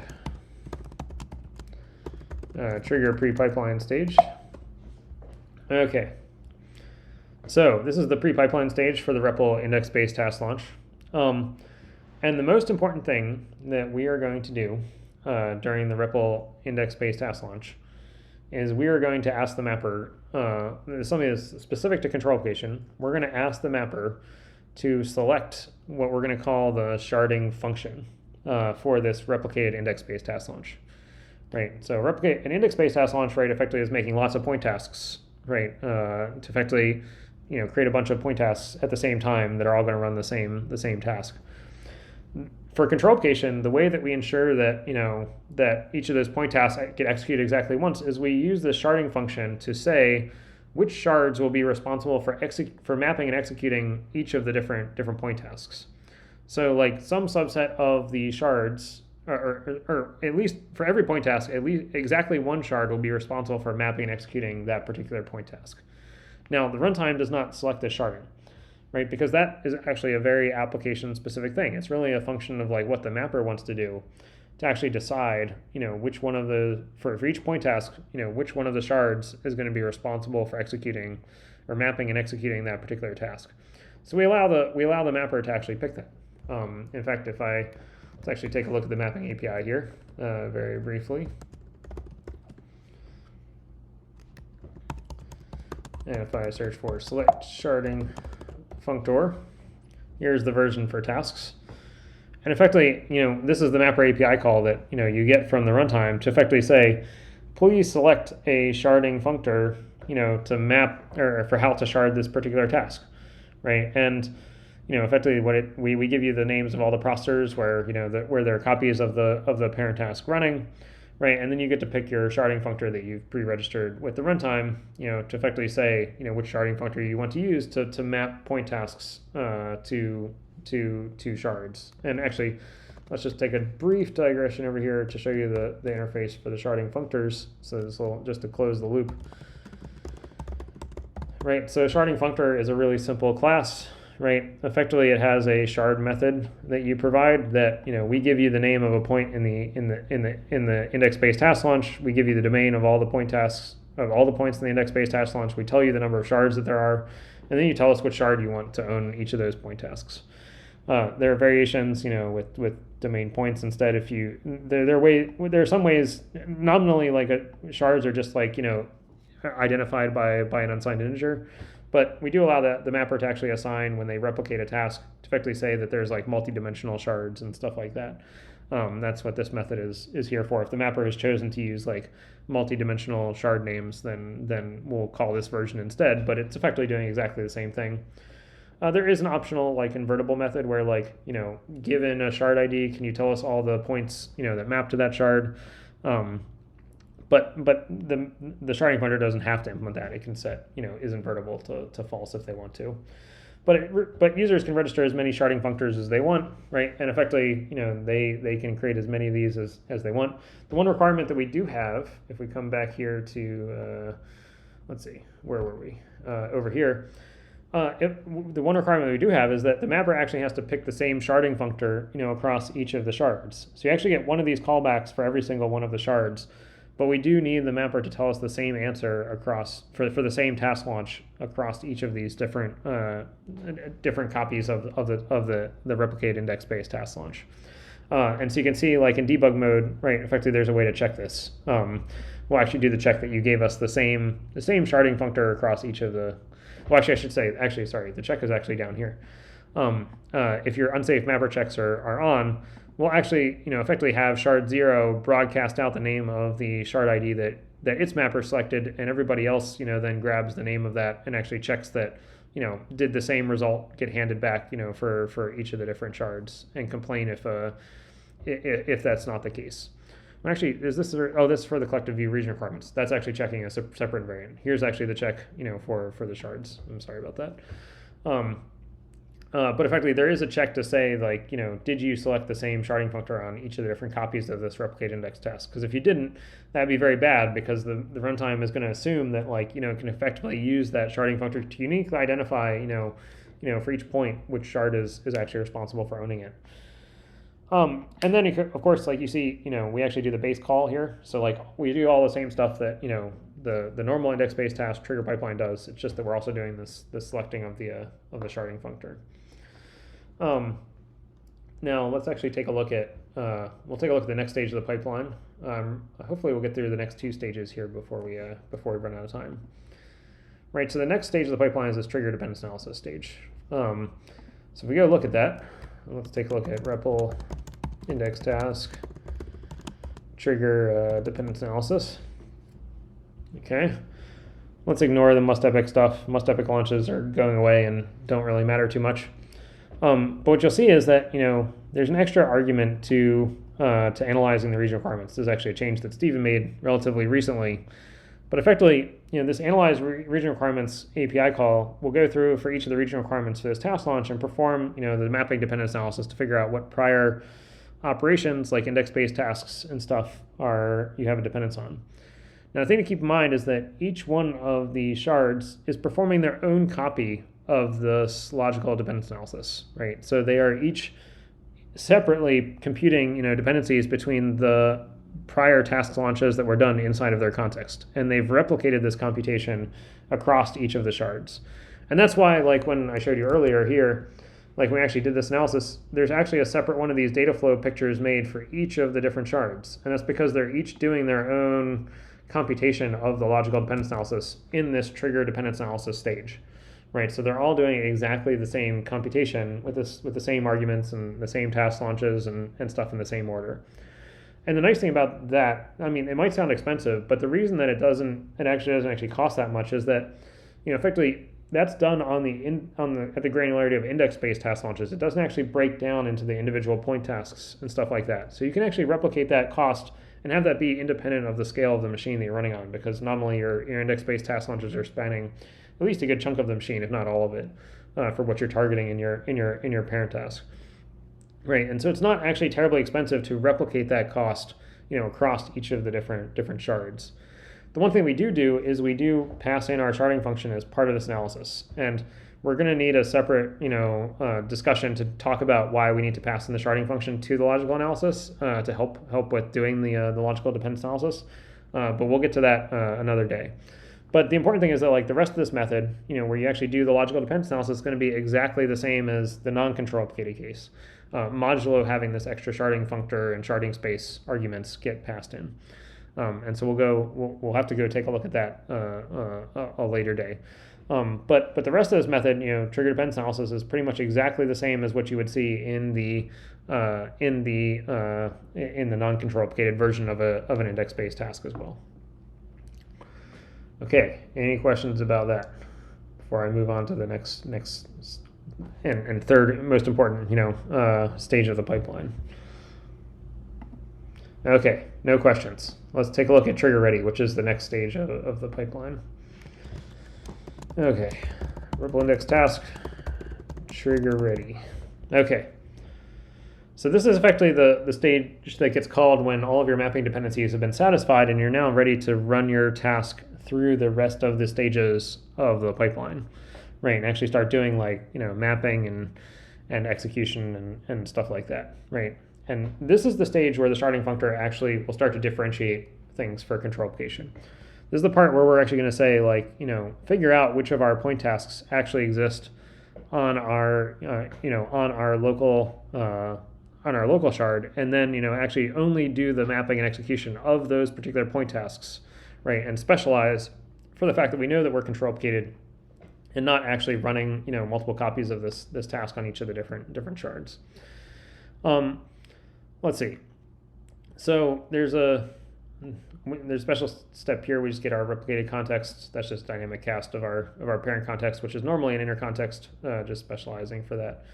trigger pre-pipeline stage. Okay, so this is the pre-pipeline stage for the REPL index-based task launch. And the most important thing that we are going to do during the REPL index-based task launch is we are going to ask the mapper, something that's specific to control application, we're going to ask the mapper to select what we're going to call the sharding function for this replicated index-based task launch, right? So replicate an index-based task launch, right, effectively is making lots of point tasks, right, to effectively, create a bunch of point tasks at the same time that are all going to run the same task. For control application, the way that we ensure that that each of those point tasks get executed exactly once is we use the sharding function to say which shards will be responsible for mapping and executing each of the different point tasks. So like some subset of the shards, or at least for every point task, at least exactly one shard will be responsible for mapping and executing that particular point task. Now the runtime does not select this sharding, right? Because that is actually a very application specific thing. It's really a function of like what the mapper wants to do to actually decide, which one of for each point task, which one of the shards is going to be responsible for executing or mapping and executing that particular task. So we allow the mapper to actually pick that. In fact, let's actually take a look at the mapping API here very briefly. And if I search for select sharding functor, here's the version for tasks. And effectively, this is the mapper API call that, you get from the runtime to effectively say, please select a sharding functor, to map or for how to shard this particular task, right? And, effectively we give you the names of all the processors where, where there are copies of the parent task running, right? And then you get to pick your sharding functor that you've pre-registered with the runtime, to effectively say, which sharding functor you want to use to map point tasks to shards. And actually, let's just take a brief digression over here to show you the interface for the sharding functors. So this will just to close the loop. Right, so sharding functor is a really simple class, right? Effectively, it has a shard method that you provide that, we give you the name of a point in the index-based task launch. We give you the domain of all the point tasks, of all the points in the index-based task launch. We tell you the number of shards that there are, and then you tell us which shard you want to own each of those point tasks. There are variations, with domain points instead. If you there are some ways nominally like shards are just like identified by an unsigned integer, but we do allow the mapper to actually assign when they replicate a task to effectively say that there's like multi-dimensional shards and stuff like that. That's what this method is here for. If the mapper has chosen to use like multi-dimensional shard names, then we'll call this version instead, but it's effectively doing exactly the same thing. There is an optional like invertible method where like, given a shard ID, can you tell us all the points, that map to that shard? But the sharding pointer doesn't have to implement that. It can set, is invertible to false if they want to. But users can register as many sharding functors as they want, right? And effectively, they can create as many of these as they want. The one requirement that we do have, if we come back here to, let's see, where were we? Over here. The one requirement we do have is that the mapper actually has to pick the same sharding functor, across each of the shards. So you actually get one of these callbacks for every single one of the shards, but we do need the mapper to tell us the same answer across for the same task launch across each of these different copies of the replicate index based task launch. And so you can see, like in debug mode, right? Effectively, there's a way to check this. We'll actually do the check that you gave us the same sharding functor across each of the. Well, actually, I should say, sorry, the check is actually down here. If your unsafe mapper checks are on, we'll actually, effectively have shard 0 broadcast out the name of the shard ID that its mapper selected, and everybody else, then grabs the name of that and actually checks that, did the same result get handed back, for each of the different shards, and complain if that's not the case. Actually, this is for the collective view region requirements. That's actually checking a separate variant. Here's actually the check, for the shards. I'm sorry about that. But effectively, there is a check to say, like, did you select the same sharding functor on each of the different copies of this replicate index test? Because if you didn't, that'd be very bad, because the runtime is going to assume that, like, it can effectively use that sharding functor to uniquely identify, for each point which shard is actually responsible for owning it. And then, of course, like you see, we actually do the base call here. So like we do all the same stuff that, the normal index-based task trigger pipeline does. It's just that we're also doing this selecting of the sharding functor. Now let's actually take a look at, we'll take a look at the next stage of the pipeline. Hopefully we'll get through the next 2 stages here before we run out of time. Right, so the next stage of the pipeline is this trigger dependence analysis stage. So if we go look at that, let's take a look at REPL index task trigger dependence analysis. Okay, let's ignore the must epic stuff. Must epic launches are going away and don't really matter too much. But what you'll see is that there's an extra argument to analyzing the region requirements. This is actually a change that Steven made relatively recently. But effectively, this analyze region requirements API call will go through for each of the region requirements for this task launch and perform, the mapping dependence analysis to figure out what prior operations like index-based tasks and stuff you have a dependence on. Now, the thing to keep in mind is that each one of the shards is performing their own copy of this logical dependence analysis, right? So they are each separately computing, dependencies between the prior task launches that were done inside of their context, and they've replicated this computation across each of the shards. And that's why, like when I showed you earlier here, like when we actually did this analysis, there's actually a separate one of these data flow pictures made for each of the different shards, and that's because they're each doing their own computation of the logical dependence analysis in this trigger dependence analysis stage, right? So they're all doing exactly the same computation with the same arguments and the same task launches and stuff in the same order. And the nice thing about that, I mean, it might sound expensive, but the reason that it actually doesn't cost that much is that, effectively that's done at the granularity of index-based task launches. It doesn't actually break down into the individual point tasks and stuff like that. So you can actually replicate that cost and have that be independent of the scale of the machine that you're running on, because normally your index-based task launches are spanning at least a good chunk of the machine, if not all of it, for what you're targeting in your parent task. Right, and so it's not actually terribly expensive to replicate that cost, across each of the different shards. The one thing we do is we do pass in our sharding function as part of this analysis, and we're going to need a separate, discussion to talk about why we need to pass in the sharding function to the logical analysis to help with doing the logical dependence analysis. But we'll get to that another day. But the important thing is that, like, the rest of this method, where you actually do the logical dependence analysis, is going to be exactly the same as the non-control replicated case, modulo having this extra sharding functor and sharding space arguments get passed in. And so we'll have to go take a look at that a later day. But the rest of this method, trigger dependence analysis is pretty much exactly the same as what you would see in the non-control replicated version of an index-based task as well. Okay, any questions about that before I move on to the next and third most important stage of the pipeline? Okay, no questions. Let's take a look at trigger ready, which is the next stage of the pipeline. Okay, REPL index task, trigger ready. Okay, so this is effectively the stage that gets called when all of your mapping dependencies have been satisfied and you're now ready to run your task through the rest of the stages of the pipeline, right? And actually start doing mapping and execution and stuff like that, right? And this is the stage where the sharding functor actually will start to differentiate things for control application. This is the part where we're actually going to say, figure out which of our point tasks actually exist on our, on our local shard, and then, actually only do the mapping and execution of those particular point tasks, right? And specialize for the fact that we know that we're control applicated and not actually running, multiple copies of this task on each of the different shards. Let's see. So there's a special step here. We just get our replicated context. That's just dynamic cast of our parent context, which is normally an inner context, just specializing for that.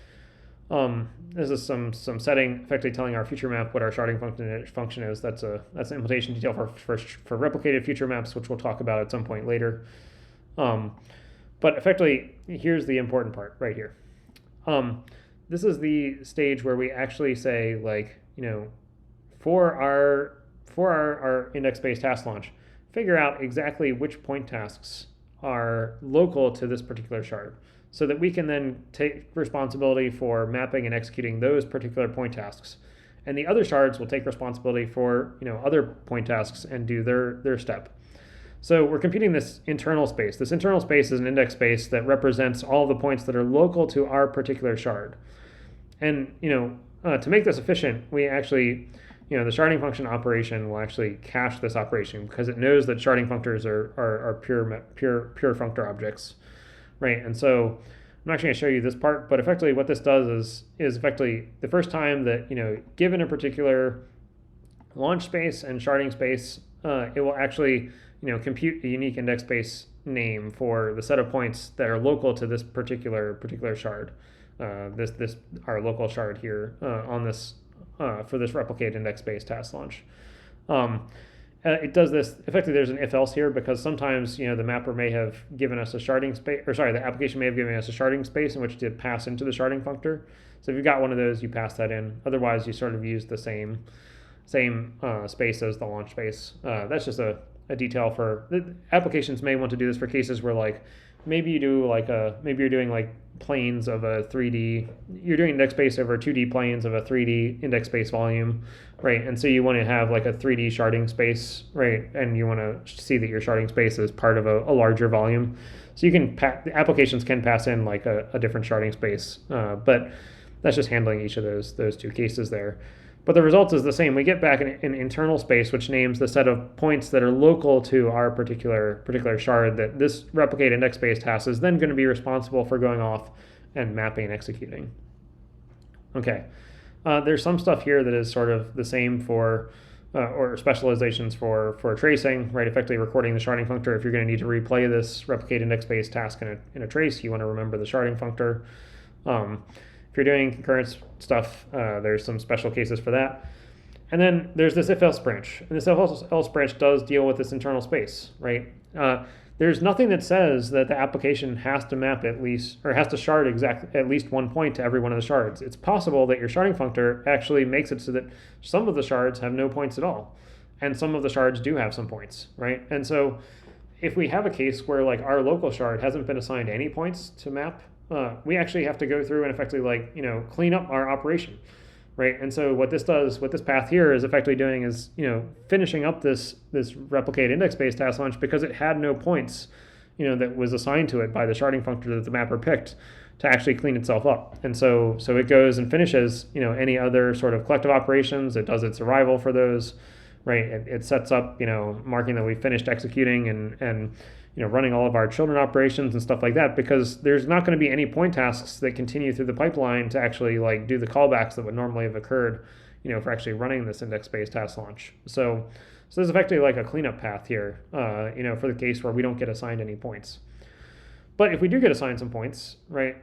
This is some setting, effectively telling our future map what our sharding function is. That's an implementation detail for replicated future maps, which we'll talk about at some point later. But effectively, here's the important part right here. This is the stage where we actually say, for our index-based task launch, figure out exactly which point tasks are local to this particular shard, so that we can then take responsibility for mapping and executing those particular point tasks. And the other shards will take responsibility for other point tasks and do their step. So we're computing this internal space. This internal space is an index space that represents all the points that are local to our particular shard. And to make this efficient, we actually, the sharding function operation will actually cache this operation because it knows that sharding functors are pure functor objects, right? And so I'm actually going to show you this part, but effectively what this does is effectively the first time that given a particular launch space and sharding space, it will actually compute a unique index space name for the set of points that are local to this particular shard. This our local shard here on this for this replicate index space task launch. It does this effectively. There's an if else here because sometimes the mapper may have given us a sharding space, or sorry, the application may have given us a sharding space in which to pass into the sharding functor. So if you've got one of those, you pass that in. Otherwise, you sort of use the same space as the launch space. That's just a detail for applications may want to do this for cases where maybe you do maybe you're doing planes of a 3D, you're doing index space over 2D planes of a 3D index space volume, right? And so you want to have a 3D sharding space, right? And you want to see that your sharding space is part of a larger volume. So you can the applications can pass in a different sharding space, but that's just handling each of those two cases there. But the result is the same. We get back an internal space which names the set of points that are local to our particular shard that this replicate index space task is then going to be responsible for going off and mapping and executing. Okay, there's some stuff here that is sort of the same for or specializations for tracing, right? Effectively recording the sharding functor. If you're going to need to replay this replicate index space task in a trace, you want to remember the sharding functor. If you're doing concurrence stuff, there's some special cases for that. And then there's this if-else branch. And this if-else branch does deal with this internal space, right? There's nothing that says that the application has to map at least, or has to shard at least one point to every one of the shards. It's possible that your sharding functor actually makes it so that some of the shards have no points at all. And some of the shards do have some points, right? And so if we have a case where our local shard hasn't been assigned any points to map, we actually have to go through and effectively clean up our operation, right? And so what this path here is effectively doing is finishing up this replicate index space task launch because it had no points that was assigned to it by the sharding functor that the mapper picked to actually clean itself up. And so it goes and finishes any other sort of collective operations. It does its arrival for those, right? It sets up marking that we finished executing and running all of our children operations and stuff like that, because there's not going to be any point tasks that continue through the pipeline to actually like do the callbacks that would normally have occurred, for actually running this index-based task launch. So there's effectively like a cleanup path here, for the case where we don't get assigned any points. But if we do get assigned some points, right,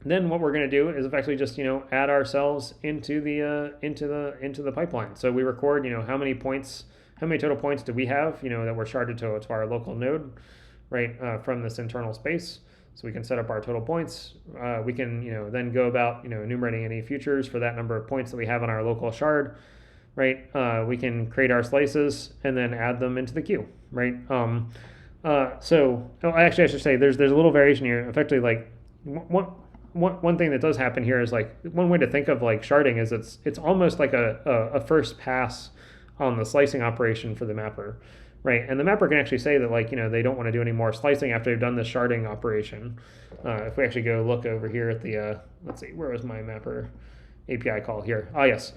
then what we're going to do is effectively just add ourselves into the pipeline. So we record how many total points do we have that were sharded to our local node, right, from this internal space. So we can set up our total points. We can then go about enumerating any futures for that number of points that we have on our local shard, right? We can create our slices and then add them into the queue, right? Actually I should say there's a little variation here. Effectively, like one thing that does happen here is like one way to think of like sharding is it's almost like a first pass on the slicing operation for the mapper, right? And the mapper can actually say that like they don't want to do any more slicing after they've done the sharding operation. If we actually go look over here at the let's see, where was my mapper API call here? Ah, yes.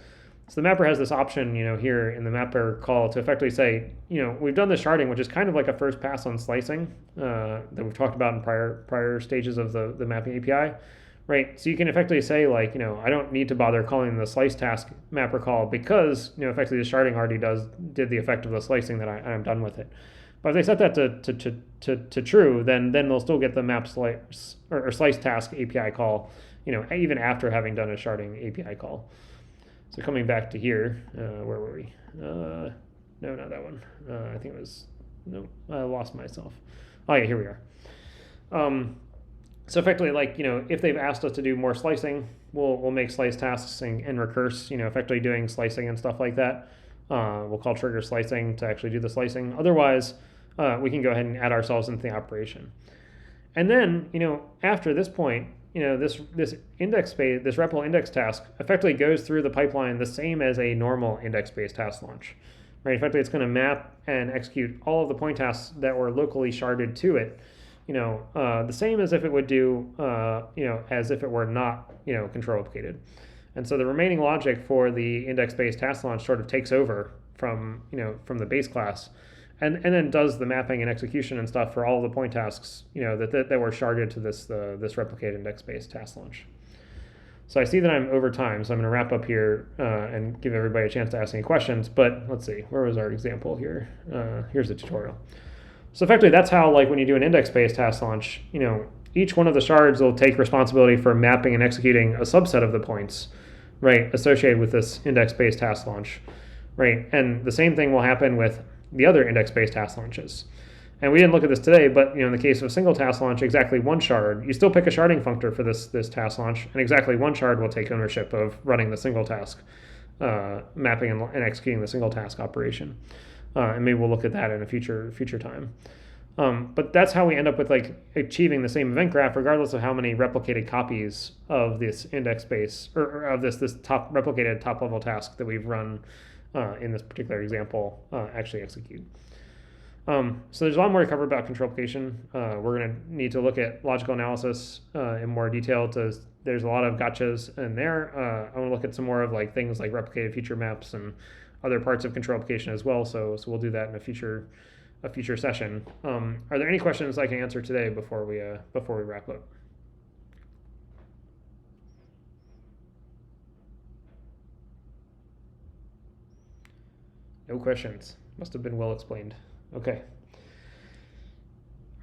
So the mapper has this option, here in the mapper call to effectively say, we've done the sharding, which is kind of like a first pass on slicing that we've talked about in prior stages of the mapping API, right? So you can effectively say like, I don't need to bother calling the slice task mapper call because, effectively the sharding already did the effect of the slicing that I'm done with it. But if they set that to true, then they'll still get the map slice or slice task API call, even after having done a sharding API call. So coming back to here, where were we? No, not that one. I think it was, no, I lost myself. Oh yeah, here we are. So effectively, like, if they've asked us to do more slicing, we'll make slice tasks and recurse, effectively doing slicing and stuff like that. We'll call trigger slicing to actually do the slicing. Otherwise, we can go ahead and add ourselves into the operation. And then, after this point, this index space, this REPL index task effectively goes through the pipeline the same as a normal index-based task launch, right? Effectively, it's going to map and execute all of the point tasks that were locally sharded to it, the same as if it would do, as if it were not, control replicated. And so the remaining logic for the index-based task launch sort of takes over from the base class. And then does the mapping and execution and stuff for all the point tasks, that were sharded to this replicated index-based task launch. So I see that I'm over time, so I'm going to wrap up here and give everybody a chance to ask any questions. But let's see, where was our example here? Here's the tutorial. So effectively, that's how, like, when you do an index-based task launch, each one of the shards will take responsibility for mapping and executing a subset of the points, right, associated with this index-based task launch, right? And the same thing will happen with the other index-based task launches. And we didn't look at this today, but in the case of a single task launch, exactly one shard, you still pick a sharding functor for this task launch, and exactly one shard will take ownership of running the single task, mapping and executing the single task operation. And maybe we'll look at that in a future time. But that's how we end up with like achieving the same event graph, regardless of how many replicated copies of this index space or of this top replicated top level task that we've run in this particular example actually execute. So there's a lot more to cover about control application. We're going to need to look at logical analysis in more detail. There's a lot of gotchas in there. I want to look at some more of like things like replicated feature maps and other parts of control application as well. So we'll do that in a future session. Are there any questions I can answer today before we wrap up? No questions. Must have been well explained. Okay.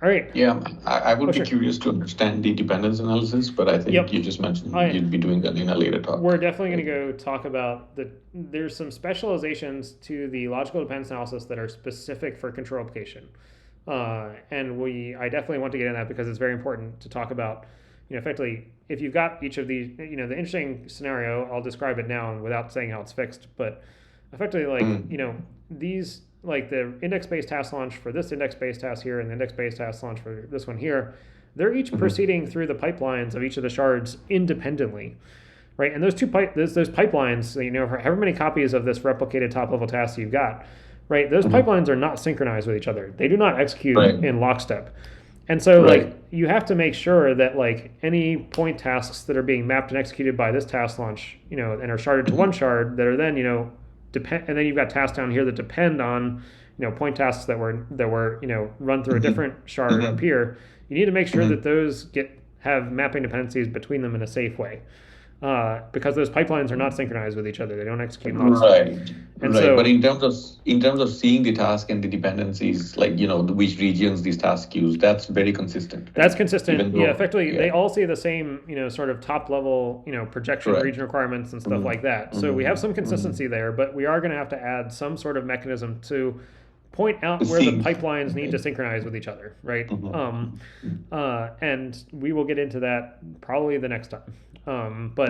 All right. Yeah, I would be curious to understand the dependence analysis, but I think you just mentioned you'd be doing that in a later talk. We're definitely going to go talk about there's some specializations to the logical dependence analysis that are specific for control application. And I definitely want to get in that because it's very important to talk about, effectively, if you've got each of these, the interesting scenario, I'll describe it now without saying how it's fixed, but effectively, like, these, like the index-based task launch for this index-based task here and the index-based task launch for this one here, they're each proceeding through the pipelines of each of the shards independently, right? And those pipelines, for however many copies of this replicated top-level task you've got, right, those pipelines are not synchronized with each other. They do not execute in lockstep. And so, like, you have to make sure that, like, any point tasks that are being mapped and executed by this task launch, and are sharded to one shard that are then, and then you've got tasks down here that depend on, point tasks that were run through a different shard up here, you need to make sure that those have mapping dependencies between them in a safe way. Because those pipelines are not synchronized with each other; they don't execute lockstep. Right. So, but in terms of seeing the task and the dependencies, like which regions these tasks use, that's very consistent. Right? That's consistent. Effectively, they all see the same sort of top level projection region requirements and stuff like that. So we have some consistency there, but we are going to have to add some sort of mechanism to point out where the pipelines need to synchronize with each other, right? And we will get into that probably the next time. But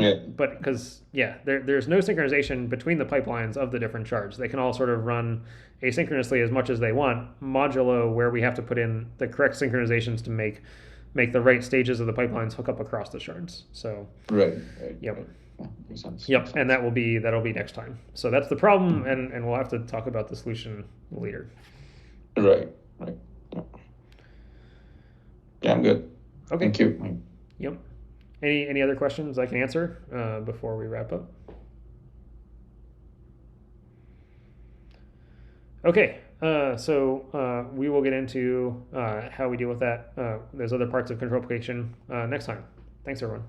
because there's no synchronization between the pipelines of the different shards. They can all sort of run asynchronously as much as they want, modulo where we have to put in the correct synchronizations to make the right stages of the pipelines hook up across the shards. So yep. Right. Makes sense. Yep, and that'll be next time. So that's the problem, and we'll have to talk about the solution later. Right. Yeah, I'm good. Okay. Thank you. Yep. Any other questions I can answer before we wrap up? Okay. So we will get into how we deal with that, those other parts of control application next time. Thanks, everyone.